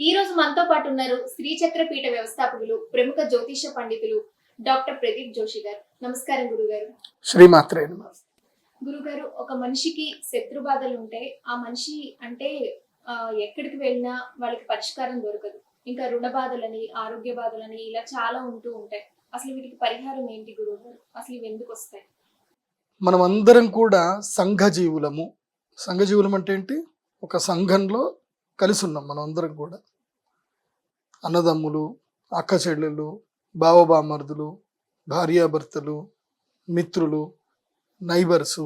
ఈ రోజు మనతో పాటు ఉన్నారు శ్రీచక్ర పీఠ వ్యవస్థాపకులు ప్రముఖ జ్యోతిష పండితులు డాక్టర్ ప్రదీప్ జోషి గారు. నమస్కారం గురుగారు. శ్రీమాత్రే నమః. గురుగారు, ఒక మనిషికి శత్రు బాధలు ఉంటే ఆ మనిషి అంటే ఎక్కడికి వెళ్ళినా వాళ్ళకి పరిష్కారం దొరకదు. ఇంకా రుణ బాధలని, ఆరోగ్య బాధలని ఇలా చాలా ఉంటూ ఉంటాయి. అసలు వీటికి పరిహారం ఏంటి గురుగారు? అసలు ఇవి ఎందుకు వస్తాయి? మనం అందరం కూడా సంఘజీవులము. సంఘజీవులం అంటే ఏంటి? ఒక సంఘంలో కలిసి ఉన్నాం మనం అందరం కూడా. అన్నదమ్ములు, అక్క చెల్లెళ్ళు, బావబామర్దులు, భార్యాభర్తలు, మిత్రులు, నైబర్సు,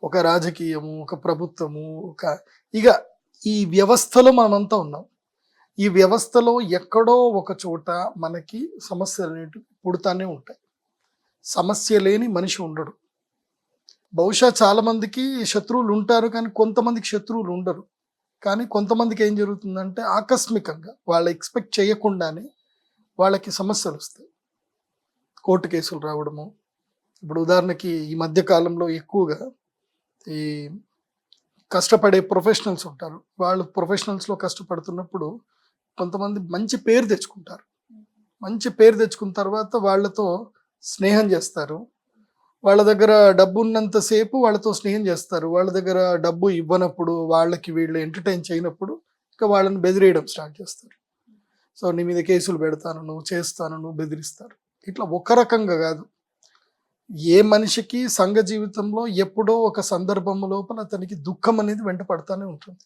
ఒక రాజకీయము, ఒక ప్రభుత్వము, ఇక ఈ వ్యవస్థలో మనమంతా ఉన్నాం. ఈ వ్యవస్థలో ఎక్కడో ఒక చోట మనకి సమస్యలు అనేటివి పుడతానే ఉంటాయి. సమస్య లేని మనిషి ఉండడు. బహుశా చాలామందికి శత్రువులు ఉంటారు, కానీ కొంతమందికి శత్రువులు ఉండరు. కానీ కొంతమందికి ఏం జరుగుతుందంటే ఆకస్మికంగా వాళ్ళు ఎక్స్పెక్ట్ చేయకుండానే వాళ్ళకి సమస్యలు వస్తాయి. కోర్టు కేసులు రావడము. ఇప్పుడు ఉదాహరణకి ఈ మధ్య కాలంలో ఎక్కువగా ఈ కష్టపడే ప్రొఫెషనల్స్ ఉంటారు. వాళ్ళు ప్రొఫెషనల్స్లో కష్టపడుతున్నప్పుడు కొంతమంది మంచి పేరు తెచ్చుకుంటారు. మంచి పేరు తెచ్చుకున్న తర్వాత వాళ్ళతో స్నేహం చేస్తారు. వాళ్ళ దగ్గర డబ్బు ఉన్నంతసేపు వాళ్ళతో స్నేహం చేస్తారు. వాళ్ళ దగ్గర డబ్బు ఇవ్వనప్పుడు, వాళ్ళకి వీళ్ళు ఎంటర్టైన్ చేయనప్పుడు ఇంకా వాళ్ళని బెదిరేయడం స్టార్ట్ చేస్తారు. సో నీ మీద కేసులు పెడతాను, నువ్వు చేస్తాను, నువ్వు బెదిరిస్తారు. ఇట్లా ఒక రకంగా కాదు. ఏ మనిషికి సంఘ జీవితంలో ఎప్పుడో ఒక సందర్భం లోపల అతనికి దుఃఖం అనేది వెంట పడతానే ఉంటుంది.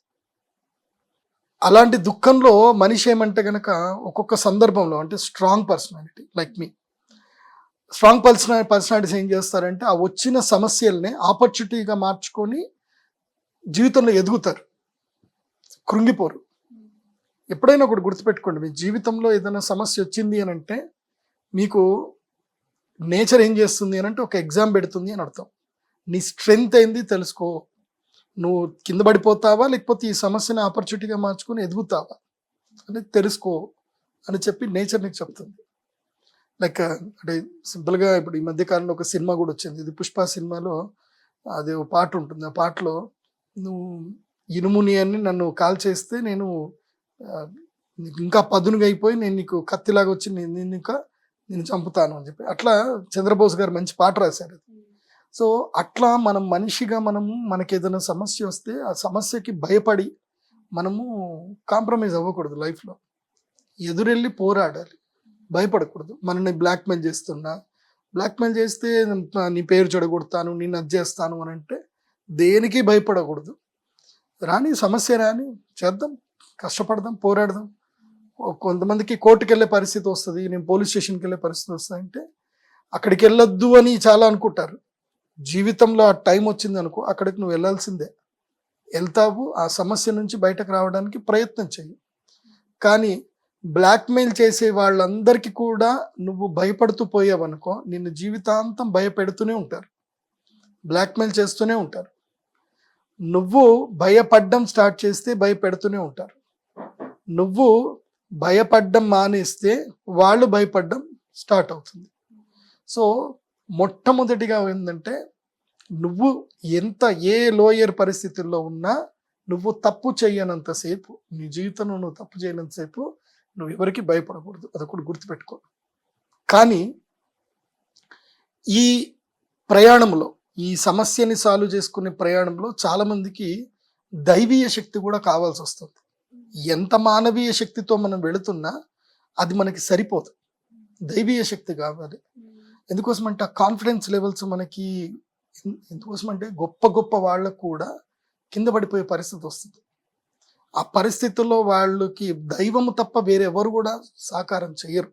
అలాంటి దుఃఖంలో మనిషి ఏమంటే గనక ఒక్కొక్క సందర్భంలో అంటే స్ట్రాంగ్ పర్సనాలిటీ లైక్ మీ, స్ట్రాంగ్ పర్సనాలిటీస్ ఏం చేస్తారంటే ఆ వచ్చిన సమస్యల్ని ఆపర్చునిటీగా మార్చుకొని జీవితంలో ఎదుగుతారు, కృంగిపోరు. ఎప్పుడైనా ఒకటి గుర్తుపెట్టుకోండి, మీ జీవితంలో ఏదైనా సమస్య వచ్చింది అని అంటే మీకు నేచర్ ఏం చేస్తుంది అని అంటే ఒక ఎగ్జామ్ పెడుతుంది అని అర్థం. నీ స్ట్రెంగ్త్ ఏంది తెలుసుకో. నువ్వు కింద పడిపోతావా లేకపోతే ఈ సమస్యని ఆపర్చునిటీగా మార్చుకొని ఎదుగుతావా అనేది తెలుసుకో అని చెప్పి నేచర్ నీకు చెప్తుంది. లైక్ అంటే సింపుల్గా ఇప్పుడు ఈ మధ్యకాలంలో ఒక సినిమా కూడా వచ్చింది. ఇది పుష్ప సినిమాలో అది ఒక పాట ఉంటుంది. ఆ పాటలో నువ్వు ఇనుముని అని నన్ను కాల్ చేస్తే నేను ఇంకా పదునుగా అయిపోయి నేను నీకు కత్తిలాగా వచ్చి నేను చంపుతాను అని చెప్పి అట్లా చంద్రబోస్ గారు మంచి పాట రాశారు. సో అట్లా మనం మనిషిగా మనకి ఏదైనా సమస్య వస్తే ఆ సమస్యకి భయపడి మనము కాంప్రమైజ్ అవ్వకూడదు. లైఫ్లో ఎదురెళ్ళి పోరాడాలి, భయపడకూడదు. మనల్ని బ్లాక్మెయిల్ చేస్తే నీ పేరు చెడగొడతాను, నేను అది చేస్తాను అని అంటే దేనికి భయపడకూడదు. రాని సమస్య రాని చేద్దాం, కష్టపడదాం, పోరాడదాం. కొంతమందికి కోర్టుకు వెళ్ళే పరిస్థితి వస్తుంది, నేను పోలీస్ స్టేషన్కి వెళ్ళే పరిస్థితి వస్తుంది అంటే అక్కడికి వెళ్ళొద్దు అని చాలా అనుకుంటారు. జీవితంలో ఆ టైం వచ్చింది అనుకో, అక్కడికి నువ్వు వెళ్ళాల్సిందే. వెళ్తావు, ఆ సమస్య నుంచి బయటకు రావడానికి ప్రయత్నం చెయ్యి. కానీ బ్లాక్మెయిల్ చేసే వాళ్ళందరికీ కూడా నువ్వు భయపడుతూ పోయావనుకో, నిన్ను జీవితాంతం భయపెడుతూనే ఉంటారు, బ్లాక్మెయిల్ చేస్తూనే ఉంటారు. నువ్వు భయపడ్డం స్టార్ట్ చేస్తే భయపెడుతూనే ఉంటారు. నువ్వు భయపడ్డం మానేస్తే వాళ్ళు భయపడ్డం స్టార్ట్ అవుతుంది. సో మొట్టమొదటిగా ఏంటంటే నువ్వు ఏ లోయర్ పరిస్థితుల్లో ఉన్నా నువ్వు తప్పు చేయనంతసేపు, నీ జీవితంలో నువ్వు తప్పు చేయనంతసేపు నువ్వు ఎవరికి భయపడకూడదు. అదొకటి గుర్తుపెట్టుకో. కానీ ఈ ప్రయాణంలో, ఈ సమస్యని సాల్వ్ చేసుకునే ప్రయాణంలో చాలామందికి దైవీయ శక్తి కూడా కావాల్సి వస్తుంది. ఎంత మానవీయ శక్తితో మనం వెళుతున్నా అది మనకి సరిపోదు, దైవీయ శక్తి కావాలి. ఎందుకోసం అంటే ఆ కాన్ఫిడెన్స్ లెవెల్స్ మనకి ఎందుకోసం అంటే గొప్ప గొప్ప వాళ్ళకు కూడా కింద పడిపోయే పరిస్థితి వస్తుంది. ఆ పరిస్థితుల్లో వాళ్ళకి దైవము తప్ప వేరెవరు కూడా సహకారం చేయరు.